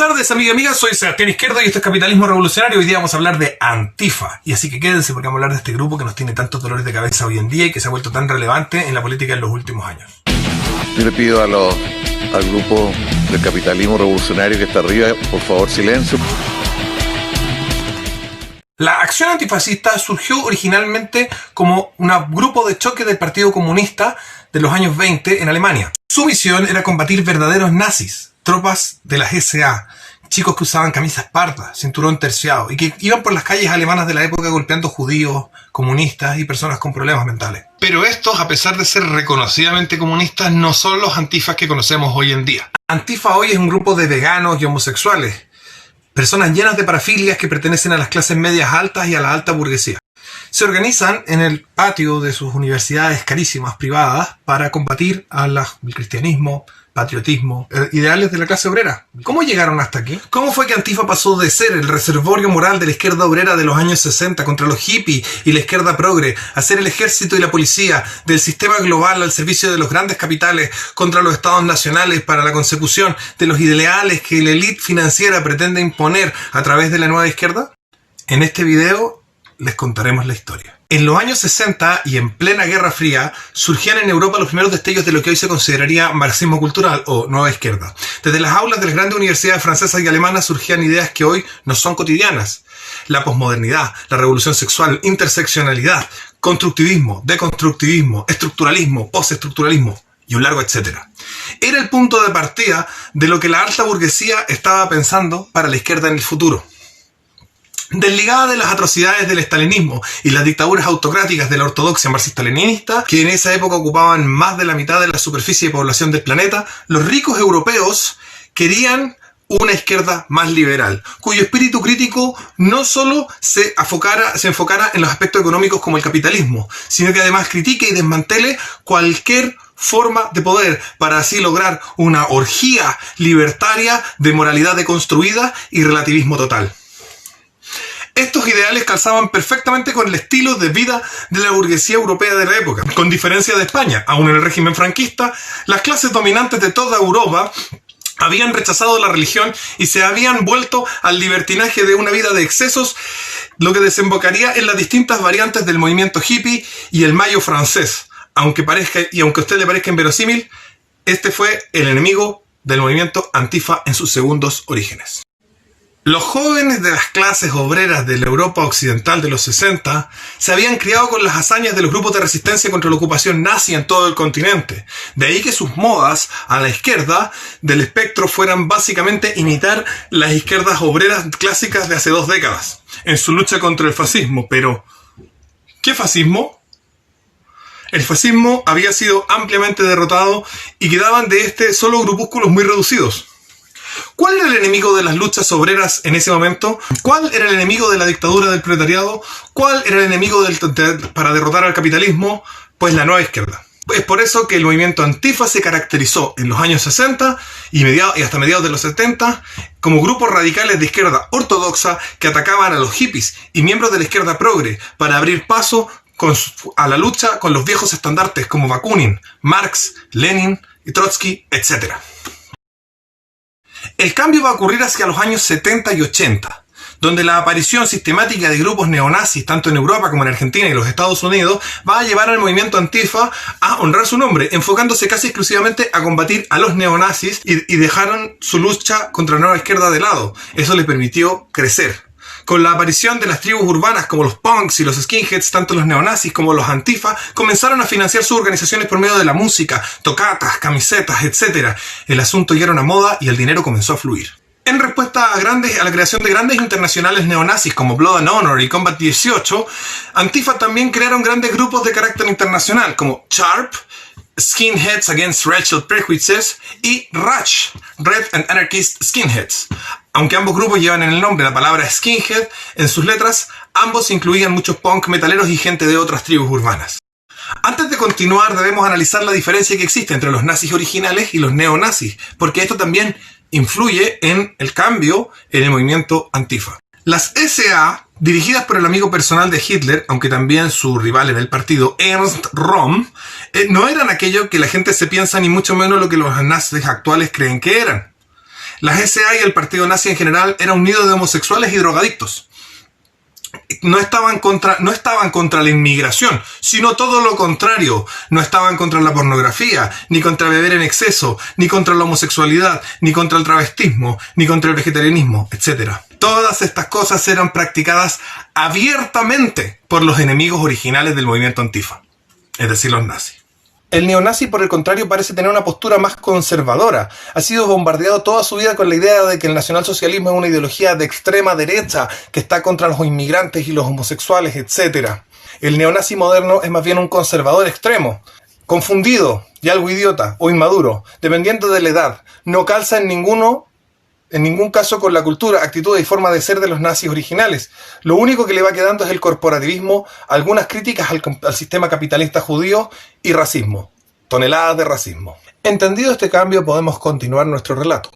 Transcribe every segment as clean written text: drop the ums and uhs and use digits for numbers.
tardes, amiga y amigas, soy Sebastián Izquierdo y esto es Capitalismo Revolucionario. Hoy día vamos a hablar de Antifa, y así que quédense porque vamos a hablar de este grupo que nos tiene tantos dolores de cabeza hoy en día y que se ha vuelto tan relevante en la política en los últimos años. Yo le pido al grupo del Capitalismo Revolucionario que está arriba, por favor, silencio. La acción antifascista surgió originalmente como un grupo de choque del Partido Comunista de los años 20 en Alemania. Su misión era combatir verdaderos nazis, tropas de las SA, chicos que usaban camisas pardas, cinturón terciado y que iban por las calles alemanas de la época golpeando judíos, comunistas y personas con problemas mentales. Pero estos, a pesar de ser reconocidamente comunistas, no son los antifas que conocemos hoy en día. Antifa hoy es un grupo de veganos y homosexuales, personas llenas de parafilias que pertenecen a las clases medias altas y a la alta burguesía. Se organizan en el patio de sus universidades carísimas privadas para combatir al cristianismo, patriotismo, ideales de la clase obrera. ¿Cómo llegaron hasta aquí? ¿Cómo fue que Antifa pasó de ser el reservorio moral de la izquierda obrera de los años 60 contra los hippies y la izquierda progre, a ser el ejército y la policía del sistema global al servicio de los grandes capitales contra los estados nacionales para la consecución de los ideales que la élite financiera pretende imponer a través de la nueva izquierda? En este video les contaremos la historia. En los años 60 y en plena Guerra Fría surgían en Europa los primeros destellos de lo que hoy se consideraría marxismo cultural o nueva izquierda. Desde las aulas de las grandes universidades francesas y alemanas surgían ideas que hoy no son cotidianas. La posmodernidad, la revolución sexual, interseccionalidad, constructivismo, deconstructivismo, estructuralismo, postestructuralismo y un largo etcétera. Era el punto de partida de lo que la alta burguesía estaba pensando para la izquierda en el futuro. Desligada de las atrocidades del estalinismo y las dictaduras autocráticas de la ortodoxia marxista-leninista, que en esa época ocupaban más de la mitad de la superficie de población del planeta, los ricos europeos querían una izquierda más liberal, cuyo espíritu crítico no solo se enfocara en los aspectos económicos como el capitalismo, sino que además critique y desmantele cualquier forma de poder para así lograr una orgía libertaria de moralidad deconstruida y relativismo total. Estos ideales calzaban perfectamente con el estilo de vida de la burguesía europea de la época. Con diferencia de España, aún en el régimen franquista, las clases dominantes de toda Europa habían rechazado la religión y se habían vuelto al libertinaje de una vida de excesos, lo que desembocaría en las distintas variantes del movimiento hippie y el mayo francés. Aunque a usted le parezca inverosímil, este fue el enemigo del movimiento Antifa en sus segundos orígenes. Los jóvenes de las clases obreras de la Europa occidental de los 60 se habían criado con las hazañas de los grupos de resistencia contra la ocupación nazi en todo el continente. De ahí que sus modas a la izquierda del espectro fueran básicamente imitar las izquierdas obreras clásicas de hace 2 décadas en su lucha contra el fascismo. Pero, ¿qué fascismo? El fascismo había sido ampliamente derrotado y quedaban de este solo grupúsculos muy reducidos. ¿Cuál era el enemigo de las luchas obreras en ese momento? ¿Cuál era el enemigo de la dictadura del proletariado? ¿Cuál era el enemigo para derrotar al capitalismo? Pues la nueva izquierda. Es por eso que el movimiento Antifa se caracterizó en los años 60 y hasta mediados de los 70 como grupos radicales de izquierda ortodoxa que atacaban a los hippies y miembros de la izquierda progre para abrir paso a la lucha con los viejos estandartes como Bakunin, Marx, Lenin, Trotsky, etc. El cambio va a ocurrir hacia los años 70 y 80, donde la aparición sistemática de grupos neonazis, tanto en Europa como en Argentina y los Estados Unidos, va a llevar al movimiento Antifa a honrar su nombre, enfocándose casi exclusivamente a combatir a los neonazis y dejaron su lucha contra la nueva izquierda de lado. Eso les permitió crecer. Con la aparición de las tribus urbanas como los punks y los skinheads, tanto los neonazis como los antifa comenzaron a financiar sus organizaciones por medio de la música, tocatas, camisetas, etc. El asunto ya era una moda y el dinero comenzó a fluir. En respuesta a la creación de grandes internacionales neonazis como Blood and Honor y Combat 18, Antifa también crearon grandes grupos de carácter internacional como CHARP, Skinheads Against Racial Prejudices y RACH, Red and Anarchist Skinheads. Aunque ambos grupos llevan en el nombre la palabra skinhead en sus letras, ambos incluían muchos punk metaleros y gente de otras tribus urbanas. Antes de continuar, debemos analizar la diferencia que existe entre los nazis originales y los neonazis, porque esto también influye en el cambio en el movimiento Antifa. Las SA, dirigidas por el amigo personal de Hitler, aunque también su rival en el partido, Ernst Röhm, no eran aquello que la gente se piensa ni mucho menos lo que los nazis actuales creen que eran. Las SA y el partido nazi en general era un nido de homosexuales y drogadictos. No estaban contra la inmigración, sino todo lo contrario. No estaban contra la pornografía, ni contra beber en exceso, ni contra la homosexualidad, ni contra el travestismo, ni contra el vegetarianismo, etc. Todas estas cosas eran practicadas abiertamente por los enemigos originales del movimiento Antifa, es decir, los nazis. El neonazi, por el contrario, parece tener una postura más conservadora. Ha sido bombardeado toda su vida con la idea de que el nacionalsocialismo es una ideología de extrema derecha que está contra los inmigrantes y los homosexuales, etc. El neonazi moderno es más bien un conservador extremo, confundido y algo idiota o inmaduro, dependiendo de la edad. No calza en ningún caso con la cultura, actitud y forma de ser de los nazis originales. Lo único que le va quedando es el corporativismo, algunas críticas al sistema capitalista judío y racismo. Toneladas de racismo. Entendido este cambio, podemos continuar nuestro relato.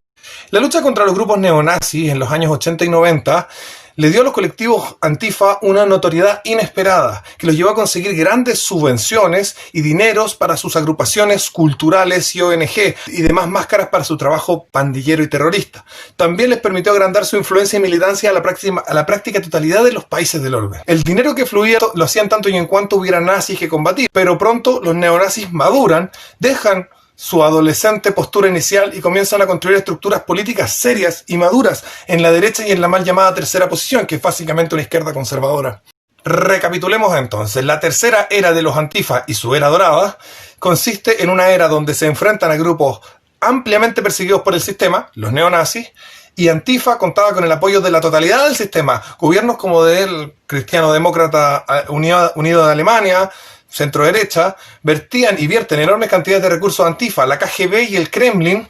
La lucha contra los grupos neonazis en los años 80 y 90 le dio a los colectivos Antifa una notoriedad inesperada, que los llevó a conseguir grandes subvenciones y dineros para sus agrupaciones culturales y ONG, y demás máscaras para su trabajo pandillero y terrorista. También les permitió agrandar su influencia y militancia a la práctica totalidad de los países del orbe. El dinero que fluía lo hacían tanto y en cuanto hubiera nazis que combatir, pero pronto los neonazis maduran, dejan su adolescente postura inicial y comienzan a construir estructuras políticas serias y maduras en la derecha y en la mal llamada tercera posición, que es básicamente una izquierda conservadora. Recapitulemos entonces. La tercera era de los Antifa y su era dorada consiste en una era donde se enfrentan a grupos ampliamente perseguidos por el sistema, los neonazis, y Antifa contaba con el apoyo de la totalidad del sistema. Gobiernos como del cristiano-demócrata unido de Alemania, centro derecha, vertían y vierten enormes cantidades de recursos Antifa. La KGB y el Kremlin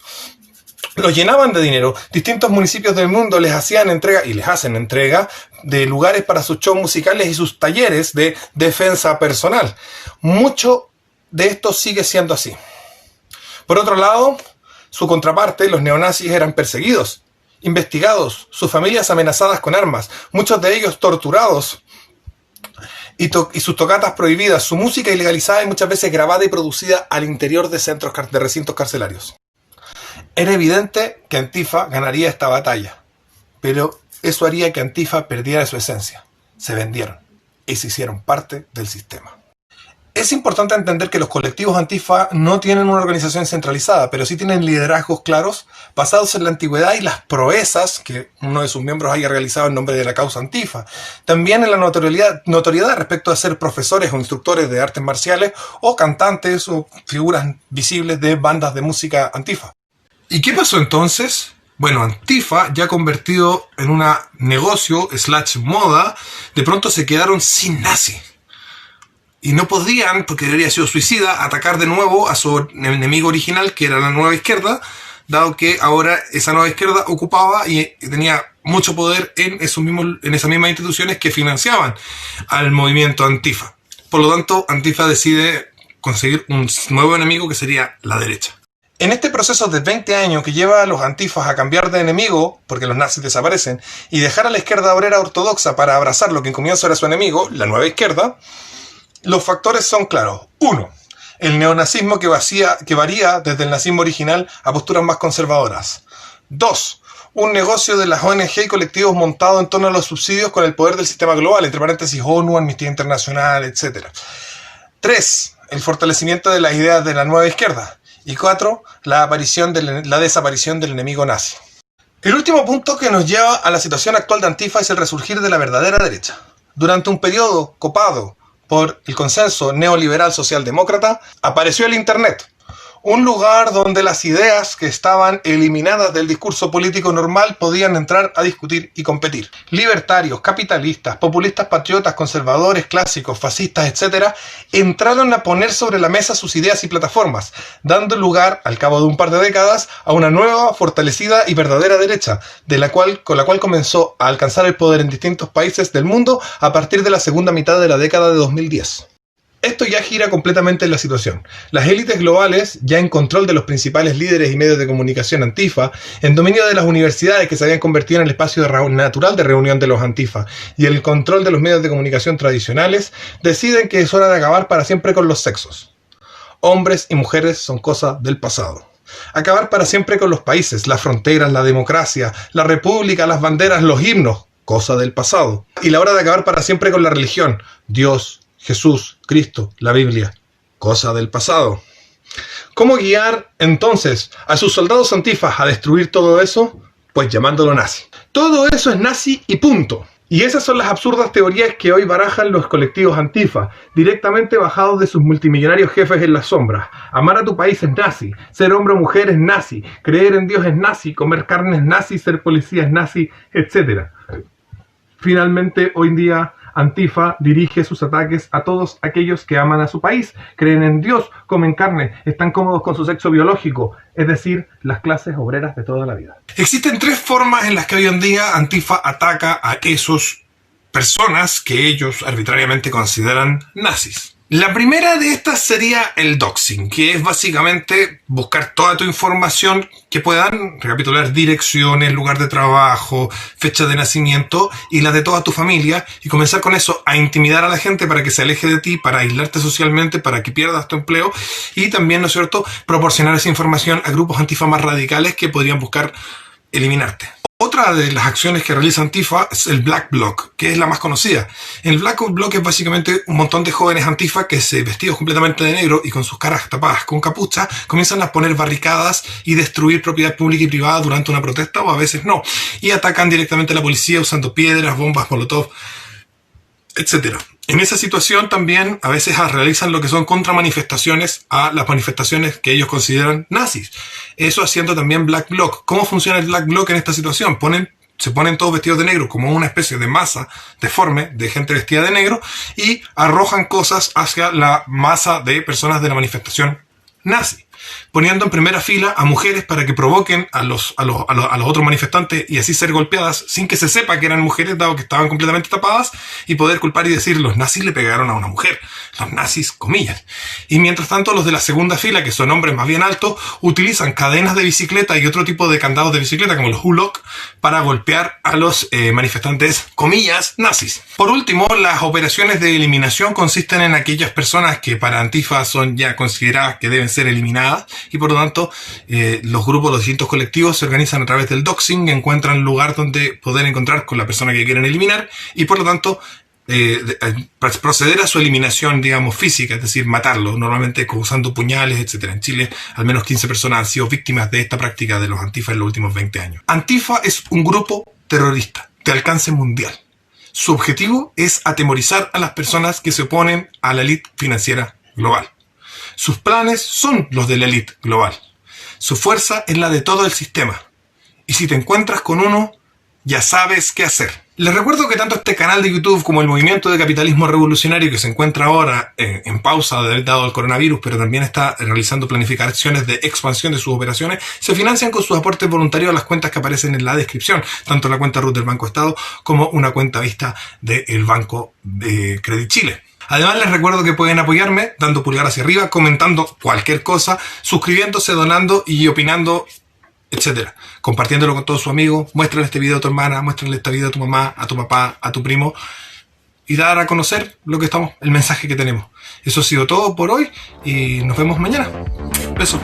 los llenaban de dinero. Distintos municipios del mundo les hacían entrega, y les hacen entrega, de lugares para sus shows musicales y sus talleres de defensa personal. Mucho de esto sigue siendo así. Por otro lado, su contraparte, los neonazis, eran perseguidos, investigados, sus familias amenazadas con armas, muchos de ellos torturados, y sus tocatas prohibidas, su música ilegalizada y muchas veces grabada y producida al interior de recintos carcelarios. Era evidente que Antifa ganaría esta batalla, pero eso haría que Antifa perdiera su esencia. Se vendieron y se hicieron parte del sistema. Es importante entender que los colectivos Antifa no tienen una organización centralizada, pero sí tienen liderazgos claros basados en la antigüedad y las proezas que uno de sus miembros haya realizado en nombre de la causa Antifa. También en la notoriedad respecto a ser profesores o instructores de artes marciales o cantantes o figuras visibles de bandas de música Antifa. ¿Y qué pasó entonces? Bueno, Antifa, ya convertido en un negocio / moda, de pronto se quedaron sin nazi. Y no podían, porque habría sido suicida, atacar de nuevo a su enemigo original, que era la nueva izquierda, dado que ahora esa nueva izquierda ocupaba y tenía mucho poder en esas mismas instituciones que financiaban al movimiento Antifa. Por lo tanto, Antifa decide conseguir un nuevo enemigo que sería la derecha. En este proceso de 20 años que lleva a los Antifas a cambiar de enemigo, porque los nazis desaparecen, y dejar a la izquierda obrera ortodoxa para abrazar lo que en comienzo era su enemigo, la nueva izquierda, los factores son claros. 1. El neonazismo que varía desde el nazismo original a posturas más conservadoras. 2. Un negocio de las ONG y colectivos montado en torno a los subsidios con el poder del sistema global, entre paréntesis ONU, Amnistía Internacional, etc. 3. El fortalecimiento de las ideas de la nueva izquierda. Y 4. La desaparición del enemigo nazi. El último punto que nos lleva a la situación actual de Antifa es el resurgir de la verdadera derecha. Durante un periodo copado por el consenso neoliberal socialdemócrata, apareció el Internet, un lugar donde las ideas que estaban eliminadas del discurso político normal podían entrar a discutir y competir. Libertarios, capitalistas, populistas patriotas, conservadores, clásicos, fascistas, etc., entraron a poner sobre la mesa sus ideas y plataformas, dando lugar, al cabo de un par de décadas, a una nueva, fortalecida y verdadera derecha, con la cual comenzó a alcanzar el poder en distintos países del mundo a partir de la segunda mitad de la década de 2010. Esto ya gira completamente la situación. Las élites globales, ya en control de los principales líderes y medios de comunicación Antifa, en dominio de las universidades que se habían convertido en el espacio natural de reunión de los Antifa, y el control de los medios de comunicación tradicionales, deciden que es hora de acabar para siempre con los sexos. Hombres y mujeres son cosa del pasado. Acabar para siempre con los países, las fronteras, la democracia, la república, las banderas, los himnos, cosa del pasado. Y la hora de acabar para siempre con la religión, Dios, Jesús, Cristo, la Biblia, cosa del pasado. ¿Cómo guiar entonces a sus soldados antifas a destruir todo eso? Pues llamándolo nazi. Todo eso es nazi y punto. Y esas son las absurdas teorías que hoy barajan los colectivos antifa, directamente bajados de sus multimillonarios jefes en las sombras. Amar a tu país es nazi, ser hombre o mujer es nazi, creer en Dios es nazi, comer carne es nazi, ser policía es nazi, etc. Finalmente, hoy en día, Antifa dirige sus ataques a todos aquellos que aman a su país, creen en Dios, comen carne, están cómodos con su sexo biológico, es decir, las clases obreras de toda la vida. Existen tres formas en las que hoy en día Antifa ataca a esos personas que ellos arbitrariamente consideran nazis. La primera de estas sería el doxing, que es básicamente buscar toda tu información que puedan, recapitular direcciones, lugar de trabajo, fecha de nacimiento y la de toda tu familia, y comenzar con eso a intimidar a la gente para que se aleje de ti, para aislarte socialmente, para que pierdas tu empleo y también, ¿no es cierto?, proporcionar esa información a grupos antifa más radicales que podrían buscar eliminarte. Otra de las acciones que realiza Antifa es el Black Bloc, que es la más conocida. El Black Bloc es básicamente un montón de jóvenes Antifa que, vestidos completamente de negro y con sus caras tapadas con capucha, comienzan a poner barricadas y destruir propiedad pública y privada durante una protesta, o a veces no. Y atacan directamente a la policía usando piedras, bombas, molotov, etc. En esa situación también a veces realizan lo que son contramanifestaciones a las manifestaciones que ellos consideran nazis. Eso haciendo también Black Bloc. ¿Cómo funciona el Black Bloc en esta situación? Se ponen todos vestidos de negro como una especie de masa deforme de gente vestida de negro y arrojan cosas hacia la masa de personas de la manifestación nazi, poniendo en primera fila a mujeres para que provoquen a los otros manifestantes y así ser golpeadas sin que se sepa que eran mujeres, dado que estaban completamente tapadas, y poder culpar y decir los nazis le pegaron a una mujer, los nazis, comillas. Y mientras tanto los de la segunda fila, que son hombres más bien altos, utilizan cadenas de bicicleta y otro tipo de candados de bicicleta como los Hulock para golpear a los manifestantes, comillas, nazis. Por último, las operaciones de eliminación consisten en aquellas personas que para Antifa son ya consideradas que deben ser eliminadas, y por lo tanto los grupos, los distintos colectivos se organizan a través del doxing, encuentran un lugar donde poder encontrar con la persona que quieren eliminar y por lo tanto proceder a su eliminación, digamos, física, es decir, matarlo, normalmente usando puñales, etc. En Chile, al menos 15 personas han sido víctimas de esta práctica de los Antifa en los últimos 20 años. Antifa es un grupo terrorista de alcance mundial. Su objetivo es atemorizar a las personas que se oponen a la élite financiera global. Sus planes son los de la élite global. Su fuerza es la de todo el sistema. Y si te encuentras con uno, ya sabes qué hacer. Les recuerdo que tanto este canal de YouTube como el movimiento de capitalismo revolucionario, que se encuentra ahora en pausa dado el coronavirus, pero también está realizando planificaciones de expansión de sus operaciones, se financian con sus aportes voluntarios a las cuentas que aparecen en la descripción, tanto la cuenta RUT del Banco Estado como una cuenta vista del Banco de Credit Chile. Además les recuerdo que pueden apoyarme dando pulgar hacia arriba, comentando cualquier cosa, suscribiéndose, donando y opinando, etcétera. Compartiéndolo con todos sus amigos, muéstrale este video a tu hermana, muéstrale este video a tu mamá, a tu papá, a tu primo y dar a conocer el mensaje que tenemos. Eso ha sido todo por hoy y nos vemos mañana. Besos.